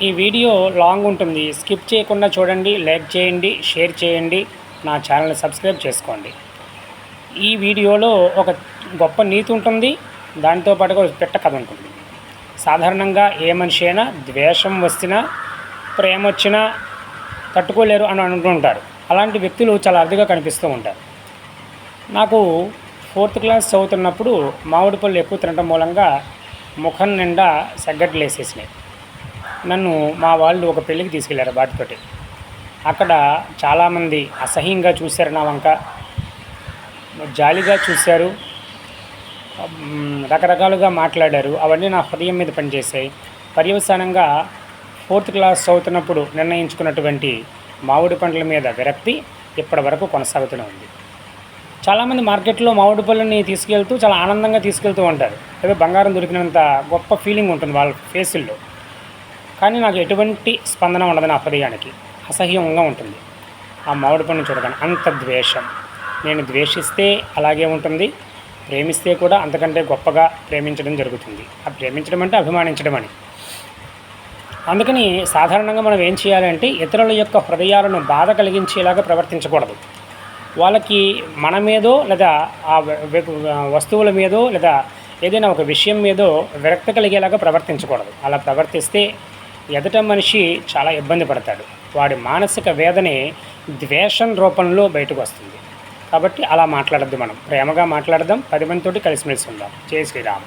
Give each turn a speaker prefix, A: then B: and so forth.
A: ఈ video long ఉంటుంది, skip చేయకుండా చూడండి, లైక్ చేయండి, షేర్ చేయండి, నా ఛానల్ని సబ్స్క్రైబ్ చేసుకోండి. ఈ వీడియోలో ఒక గొప్ప నీతి ఉంటుంది, దాంతో పాటుగా ఒక పెట్ట కథ ఉంటుంది. సాధారణంగా ఏ మనిషి అయినా ద్వేషం వచ్చినా ప్రేమ వచ్చినా తట్టుకోలేరు అని అనుకుంటారు. అలాంటి వ్యక్తులు చాలా అరుదుగా కనిపిస్తూ ఉంటారు. నాకు 4th క్లాస్ చదువుతున్నప్పుడు మామిడి పళ్ళు ఎక్కువ తినడం మూలంగా ముఖం నిండా సెగ్గడ్లు వేసేసినాయి. నన్ను మా వాళ్ళు ఒక పెళ్ళికి తీసుకెళ్లారు వాటితోటి. అక్కడ చాలామంది అసహ్యంగా చూశారు, నా వంక జాలిగా చూశారు, రకరకాలుగా మాట్లాడారు. అవన్నీ నా హృదయం మీద పనిచేశాయి. పర్యవసానంగా 4th క్లాస్ చదువుతున్నప్పుడు నిర్ణయించుకున్నటువంటి మామిడి పండ్ల మీద విరక్తి ఇప్పటి వరకు కొనసాగుతూనే ఉంది. చాలామంది మార్కెట్లో మామిడి పళ్ళని తీసుకెళ్తూ చాలా ఆనందంగా తీసుకెళ్తూ ఉంటారు. ఏదో బంగారం దొరికినంత గొప్ప ఫీలింగ్ ఉంటుంది వాళ్ళ ఫేసుల్లో. కానీ నాకు ఎటువంటి స్పందన ఉండదు, నా హృదయానికి అసహ్యంగా ఉంటుంది ఆ మామిడి పండుని చూడగానే. అంత ద్వేషం. నేను ద్వేషిస్తే అలాగే ఉంటుంది, ప్రేమిస్తే కూడా అంతకంటే గొప్పగా ప్రేమించడం జరుగుతుంది. ఆ ప్రేమించడం అంటే అభిమానించడం అని. అందుకని సాధారణంగా మనం ఏం చేయాలంటే ఇతరుల యొక్క హృదయాలను బాధ కలిగించేలాగా ప్రవర్తించకూడదు. వాళ్ళకి మన మీదో లేదా ఆ వస్తువుల మీదో లేదా ఏదైనా ఒక విషయం మీదో విరక్తి కలిగేలాగా ప్రవర్తించకూడదు. అలా ప్రవర్తిస్తే ఎదుట మనిషి చాలా ఇబ్బంది పడతాడు. వాడి మానసిక వేదనే ద్వేషం రూపంలో బయటకు వస్తుంది. కాబట్టి అలా మాట్లాడద్దు. మనం ప్రేమగా మాట్లాడదాం, 10 మందితోటి కలిసిమెలిసి ఉందాం. జై శ్రీరామ్.